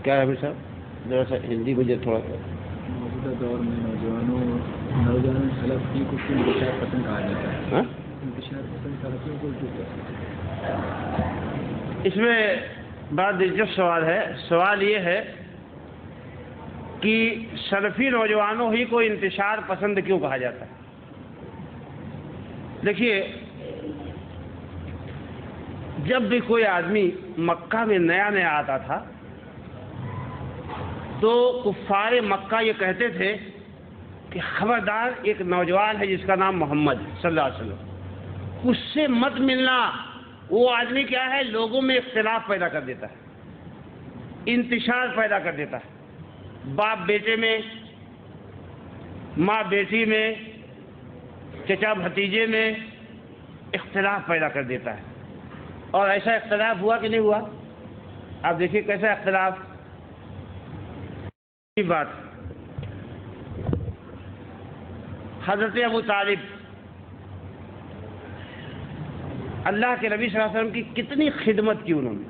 کیا ہے صاحب؟ ذرا سا ہندی مجھے تھوڑا موجودہ دور میں نوجوانوں سلف کی کو انتشار پسند کہا جاتا ہے. انتشار پسند سلفیوں کو کیوں کہتے ہیں؟ اس میں بڑا دلچسپ سوال ہے. سوال یہ ہے کہ سلفی نوجوانوں ہی کو انتشار پسند کیوں کہا جاتا ہے؟ دیکھیے، جب بھی کوئی آدمی مکہ میں نیا نیا آتا تھا تو کفار مکہ یہ کہتے تھے کہ خبردار ایک نوجوان ہے جس کا نام محمد صلی اللہ علیہ وسلم، اس سے مت ملنا. وہ آدمی کیا ہے؟ لوگوں میں اختلاف پیدا کر دیتا ہے، انتشار پیدا کر دیتا ہے، باپ بیٹے میں، ماں بیٹی میں، چچا بھتیجے میں اختلاف پیدا کر دیتا ہے. اور ایسا اختلاف ہوا کہ نہیں ہوا؟ آپ دیکھیے کیسا اختلاف. بات حضرت ابو طالب، اللہ کے نبی صلی اللہ علیہ وسلم کی کتنی خدمت کی انہوں نے.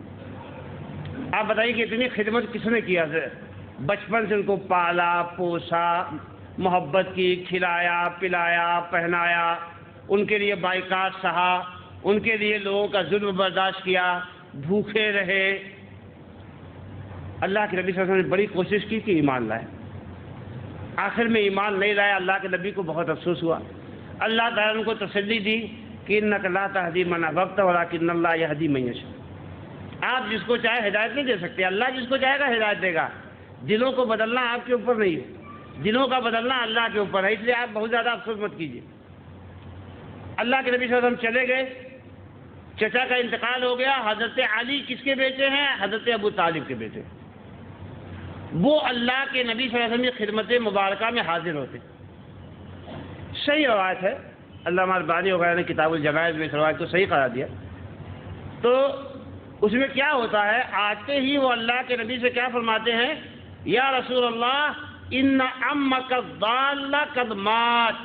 آپ بتائیے کہ اتنی خدمت کس نے کیا؟ بچپن سے ان کو پالا پوسا، محبت کی، کھلایا پلایا پہنایا، ان کے لیے بائیکاٹ سہا، ان کے لیے لوگوں کا ظلم برداشت کیا، بھوکے رہے. اللہ کے نبی صلی اللہ علیہ وسلم نے بڑی کوشش کی کہ ایمان لائے. آخر میں ایمان نہیں لایا. اللہ کے نبی کو بہت افسوس ہوا. اللہ تعالیٰ نے ان کو تسلی دی کہ انک لا تہدی من احببت ولکن اللہ یہدی من یشاء. آپ جس کو چاہے ہدایت نہیں دے سکتے، اللہ جس کو چاہے گا ہدایت دے گا. دلوں کو بدلنا آپ کے اوپر نہیں ہے، دلوں کا بدلنا اللہ کے اوپر ہے. اس لیے آپ بہت زیادہ افسوس مت کیجیے. اللہ کے نبی صلی اللہ علیہ وسلم چلے گئے، چچا کا انتقال ہو گیا. حضرت علی کس کے بیٹے ہیں؟ حضرت ابو طالب کے بیٹے. وہ اللہ کے نبی صلی اللہ علیہ وسلم کی خدمت مبارکہ میں حاضر ہوتے. صحیح روایت ہے، علامہ البانی وغیرہ نے کتاب الجنائز میں اس روایت کو صحیح قرار دیا. تو اس میں کیا ہوتا ہے؟ آتے ہی وہ اللہ کے نبی سے کیا فرماتے ہیں؟ یا رسول اللہ ان عمک الضال قد مات.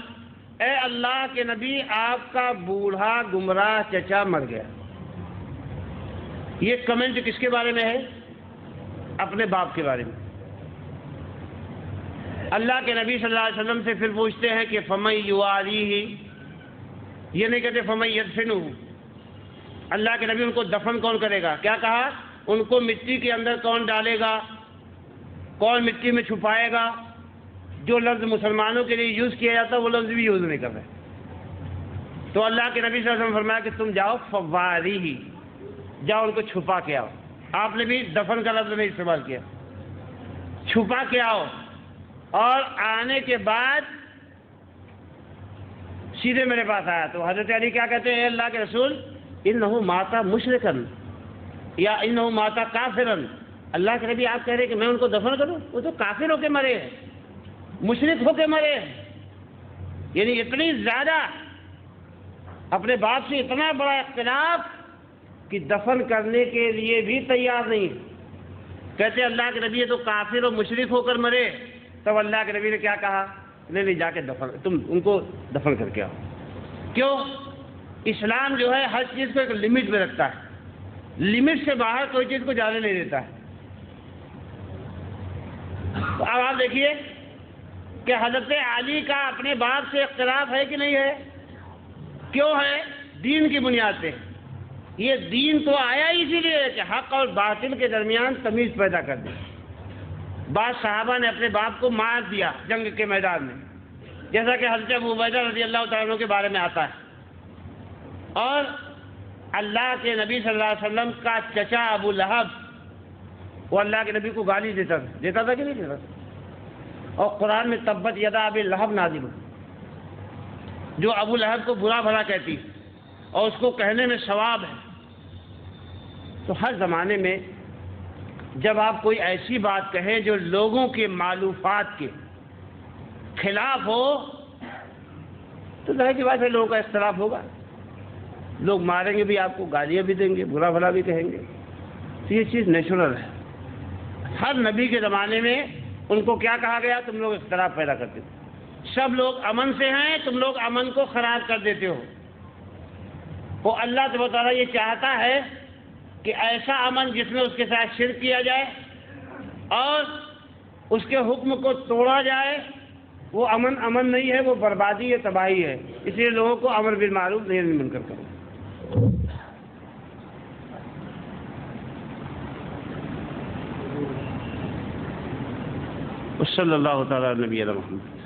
اے اللہ کے نبی، آپ کا بوڑھا گمراہ چچا مر گیا. یہ کمنٹ کس کے بارے میں ہے؟ اپنے باپ کے بارے میں. اللہ کے نبی صلی اللہ علیہ وسلم سے پھر پوچھتے ہیں کہ فمن یوالیہ، یہ نہیں کہتے فمن یدفنہ. اللہ کے نبی ان کو دفن کون کرے گا؟ کیا کہا؟ ان کو مٹی کے اندر کون ڈالے گا، کون مٹی میں چھپائے گا. جو لفظ مسلمانوں کے لیے یوز کیا جاتا ہے وہ لفظ بھی یوز نہیں کر رہے. تو اللہ کے نبی صلی اللہ علیہ وسلم فرمایا کہ تم جاؤ فواریہ، جاؤ ان کو چھپا کے آؤ. آپ نے بھی دفن کا لفظ نہیں استعمال کیا، چھپا کے آؤ. اور آنے کے بعد سیدھے میرے پاس آیا تو حضرت علی کیا کہتے ہیں؟ اے اللہ کے رسول، انہو ماتا مشرکن یا انہو ماتا کافرن. اللہ کے نبی آپ کہہ رہے کہ میں ان کو دفن کروں؟ وہ تو کافر ہو کے مرے ہیں، مشرک ہو کے مرے ہیں. یعنی اتنی زیادہ اپنے باپ سے اتنا بڑا اختلاف کہ دفن کرنے کے لیے بھی تیار نہیں. کہتے اللہ کے نبی یہ تو کافر اور مشرک ہو کر مرے. تب اللہ کے نبی نے کیا کہا؟ نہیں جا کے دفن، تم ان کو دفن کر کے آؤ. کیوں؟ اسلام جو ہے ہر چیز کو ایک لمٹ میں رکھتا ہے، لمٹ سے باہر کوئی چیز کو جانے نہیں دیتا ہے. تو اب آپ دیکھیے کہ حضرت علی کا اپنے باپ سے اختلاف ہے کہ نہیں ہے؟ کیوں ہے؟ دین کی بنیاد پہ. یہ دین تو آیا اسی لیے کہ حق اور باطل کے درمیان تمیز پیدا کر دی. بعض صحابہ نے اپنے باپ کو مار دیا جنگ کے میدان میں، جیسا کہ حضرت ابو عبیدہ رضی اللہ تعالیٰ عنہ کے بارے میں آتا ہے. اور اللہ کے نبی صلی اللہ علیہ وسلم کا چچا ابو لہب، وہ اللہ کے نبی کو گالی دیتا تھا کہ نہیں دیتا تھا. اور قرآن میں تبت یدا ابی لہب نازل، جو ابو لہب کو برا بھلا کہتی اور اس کو کہنے میں ثواب ہے. تو ہر زمانے میں جب آپ کوئی ایسی بات کہیں جو لوگوں کے معلوفات کے خلاف ہو تو ظاہر سی بات ہے لوگوں کا اختلاف ہوگا. لوگ ماریں گے بھی، آپ کو گالیاں بھی دیں گے، برا بھلا بھی کہیں گے. تو یہ چیز نیچرل ہے. ہر نبی کے زمانے میں ان کو کیا کہا گیا؟ تم لوگ اختلاف پیدا کرتے ہو. سب لوگ امن سے ہیں، تم لوگ امن کو خراب کر دیتے ہو. وہ اللہ تبارک و تعالیٰ یہ چاہتا ہے کہ ایسا امن جس میں اس کے ساتھ شرک کیا جائے اور اس کے حکم کو توڑا جائے وہ امن نہیں ہے، وہ بربادی ہے، تباہی ہے. اس لیے لوگوں کو امر بالمعروف نہی عن المنکر کرو. صلی اللہ تعالی علی نبینا محمد.